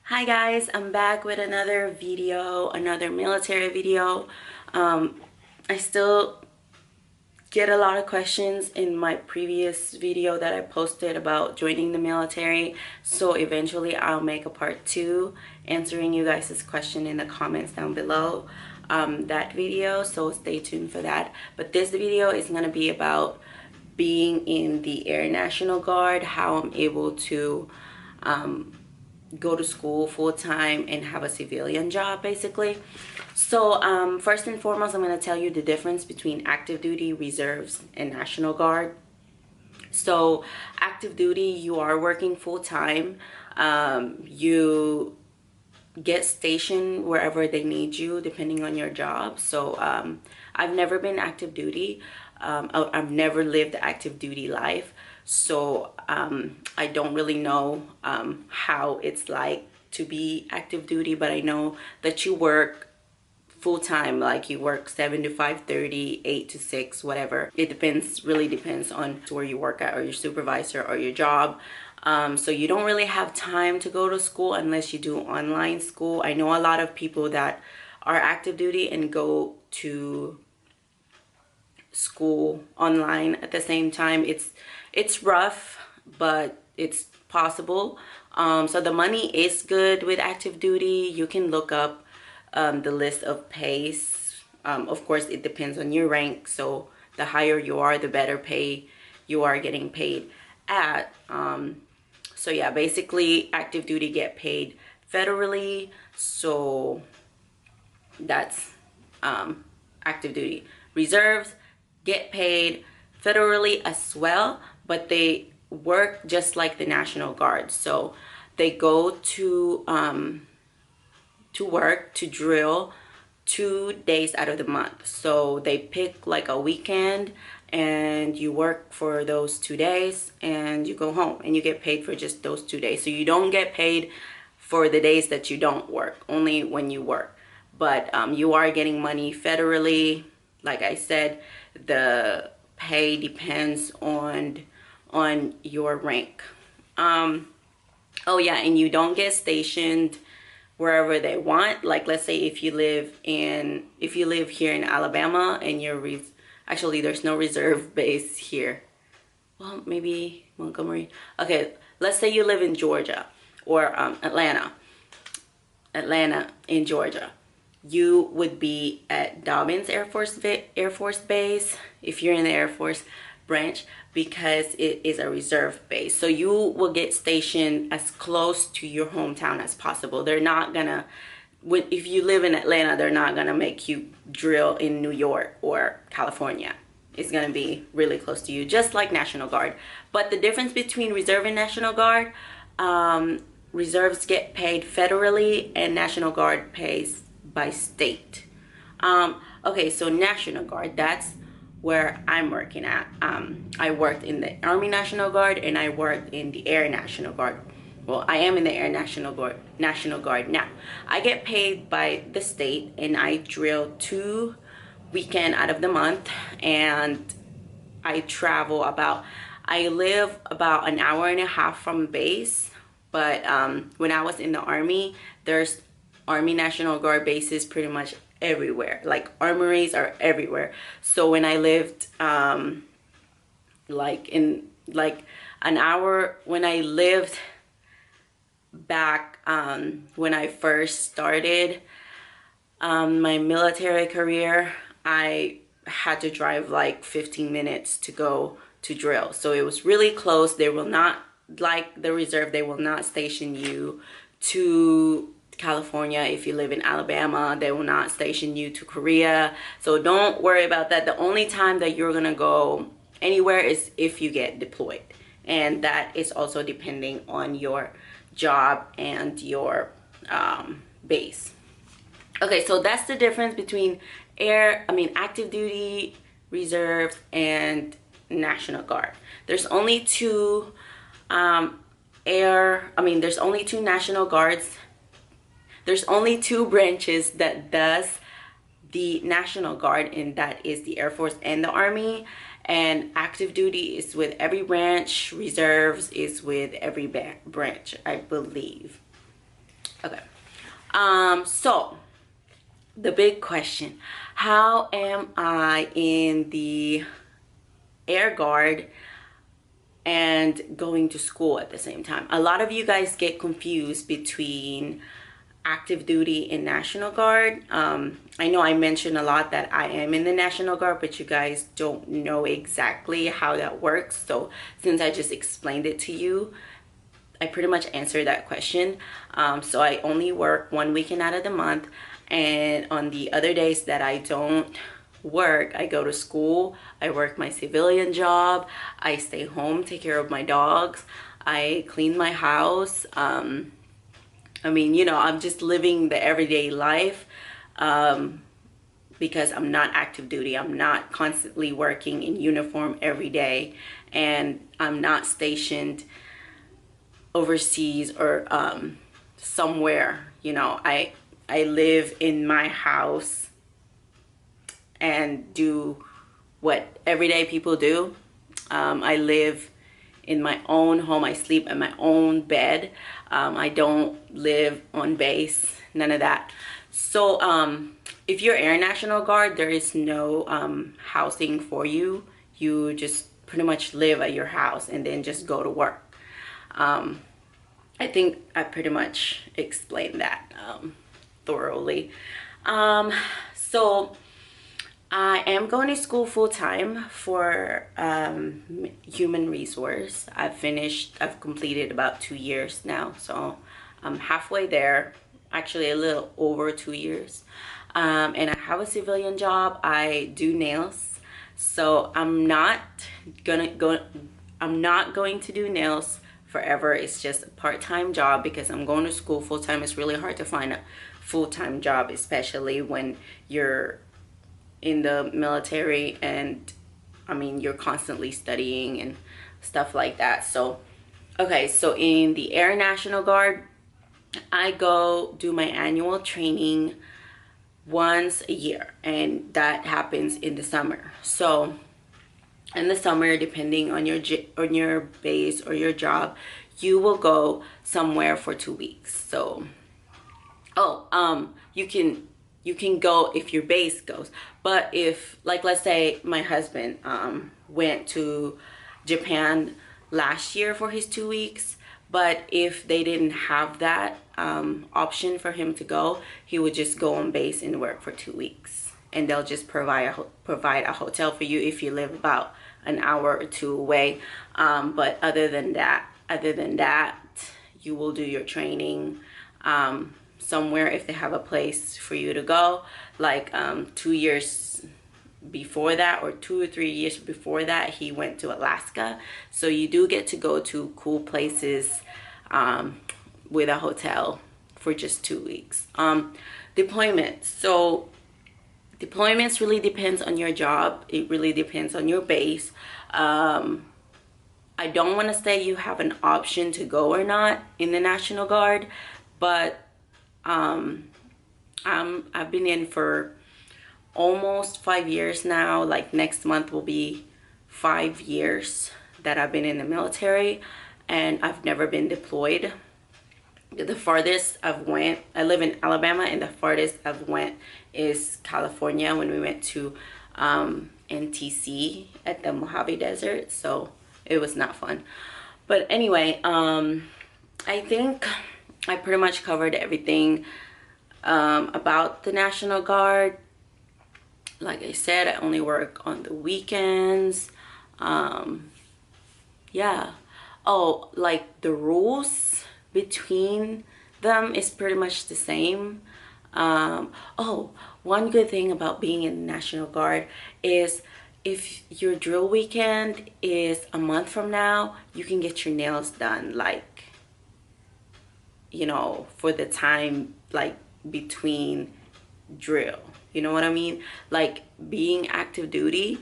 Hi guys, I'm back with another video, another military video. I still get a lot of questions in my previous video that I posted about joining the military, so eventually I'll make a part 2 answering you guys' question in the comments down below that video, so stay tuned for that. But this video is going to be about being in the Air National Guard, how I'm able to go to school full-time and have a civilian job basically. So first and foremost, I'm going to tell you the difference between active duty, reserves, and National Guard. So active duty, you are working full-time. You get stationed wherever they need you depending on your job. So I've never been active duty. I've never lived the active duty life, so I don't really know how it's like to be active duty, but I know that you work full-time, like you work 7 to 5:30, 8 to 6, whatever. It depends, really depends on where you work at, or your supervisor, or your job. So you don't really have time to go to school unless you do online school. I know a lot of people that are active duty and go to school online at the same time. It's rough, but it's possible. So the money is good with active duty. You can look up the list of pays. Of course, it depends on your rank, so the higher you are, the better pay you are getting paid at. So yeah, basically active duty get paid federally, so that's active duty. Reserves get paid federally as well, but they work just like the National Guard. So they go to work, to drill 2 days out of the month. So they pick like a weekend and you work for those 2 days and you go home and you get paid for just those 2 days. So you don't get paid for the days that you don't work, only when you work. But you are getting money federally. Like I said, the pay depends on your rank. Oh yeah, and you don't get stationed wherever they want. Like let's say if you live here in Alabama and you're actually there's no reserve base here. Well, maybe Montgomery. Okay, let's say you live in Georgia or Atlanta in Georgia. You would be at Dobbins Air Force Base if you're in the Air Force branch, because it is a reserve base. So you will get stationed as close to your hometown as possible. They're not gonna, if you live in Atlanta, they're not gonna make you drill in New York or California. It's gonna be really close to you, just like National Guard. But the difference between reserve and National Guard, reserves get paid federally and National Guard pays by state. Okay, so National Guard, that's where I'm working at. I worked in the Army National Guard and I worked in the Air National Guard. Well, I am in the Air National Guard now. I get paid by the state and I drill 2 weekends out of the month, and I travel I live about an hour and a half from base. But when I was in the Army, there's Army National Guard bases pretty much everywhere. Like armories are everywhere. So when I lived like an hour, when I lived back when I first started my military career, I had to drive like 15 minutes to go to drill. So it was really close. They will not, like the reserve, they will not station you to California. If you live in Alabama, they will not station you to Korea. So don't worry about that. The only time that you're gonna go anywhere is if you get deployed, and that is also depending on your job and your base. Okay, so that's the difference between active duty, reserve, and National Guard. There's only two there's only 2 National Guards. There's only 2 branches that does the National Guard, and that is the Air Force and the Army. And active duty is with every branch. Reserves is with every branch, I believe. Okay. So the big question, how am I in the Air Guard and going to school at the same time? A lot of you guys get confused between active duty and National Guard. I know I mentioned a lot that I am in the National Guard, but you guys don't know exactly how that works. So since I just explained it to you, I pretty much answered that question. So I only work 1 weekend out of the month, and on the other days that I don't work, I go to school, I work my civilian job, I stay home, take care of my dogs, I clean my house. I mean, you know, I'm just living the everyday life because I'm not active duty. I'm not constantly working in uniform every day, and I'm not stationed overseas or somewhere. You know, I live in my house and do what everyday people do. I live in my own home. I sleep in my own bed. I don't live on base, none of that. So if you're Air National Guard, there is no housing for you. You just pretty much live at your house and then just go to work. I think I pretty much explained that thoroughly. So I am going to school full-time for human resource. I've completed about 2 years now, so I'm halfway there, actually a little over 2 years. And I have a civilian job. I do nails, so I'm not going to do nails forever. It's just a part-time job because I'm going to school full-time. It's really hard to find a full-time job, especially when you're in the military, and I mean, you're constantly studying and stuff like that. So okay, so in the Air National Guard, I go do my annual training once a year, and that happens in the summer. So in the summer, depending on your base or your job, you will go somewhere for 2 weeks. So you can go if your base goes, but if, like, let's say my husband went to Japan last year for his 2 weeks, but if they didn't have that option for him to go, he would just go on base and work for 2 weeks, and they'll just provide a hotel for you if you live about an hour or two away. But other than that, you will do your training somewhere if they have a place for you to go. Like 2 years before that, or 2 or 3 years before that, he went to Alaska. So you do get to go to cool places with a hotel for just 2 weeks. Deployments. So deployments really depends on your job. It really depends on your base. I don't want to say you have an option to go or not in the National Guard, but I've been in for almost 5 years now. Like next month will be 5 years that I've been in the military, and I've never been deployed. The farthest I've went, I live in Alabama, and the farthest I've went is California when we went to NTC at the Mojave Desert. So it was not fun. But anyway, I think I pretty much covered everything about the National Guard. Like I said, I only work on the weekends. Yeah. Oh, like the rules between them is pretty much the same. Oh, one good thing about being in the National Guard is if your drill weekend is a month from now, you can get your nails done, like, you know, for the time like between drill. You know what I mean? Like being active duty,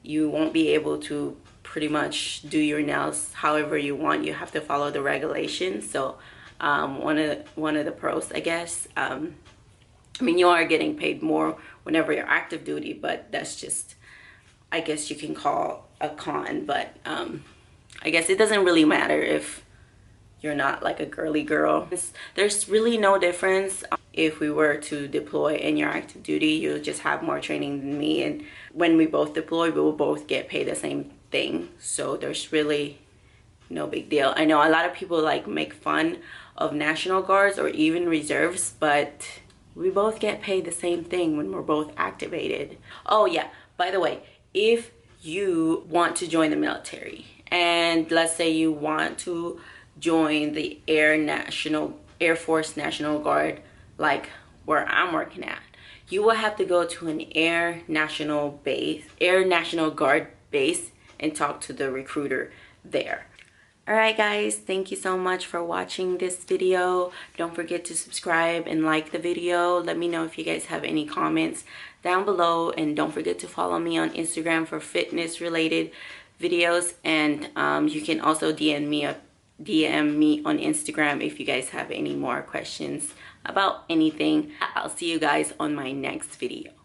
you won't be able to pretty much do your nails however you want. You have to follow the regulations. So one of the pros, I guess. I mean, you are getting paid more whenever you're active duty, but that's just, I guess you can call a con. But I guess it doesn't really matter if you're not like a girly girl. There's really no difference. If we were to deploy in your active duty, you'll just have more training than me, and when we both deploy, we will both get paid the same thing. So there's really no big deal. I know a lot of people like make fun of National Guards or even reserves, but we both get paid the same thing when we're both activated. Oh yeah, by the way, if you want to join the military, and let's say you want to join the Air Force National Guard, like where I'm working at, you will have to go to an Air National Guard base and talk to the recruiter there. Alright guys, thank you so much for watching this video. Don't forget to subscribe and like the video. Let me know if you guys have any comments down below, and don't forget to follow me on Instagram for fitness related videos, and you can also DM me on Instagram if you guys have any more questions about anything. I'll see you guys on my next video.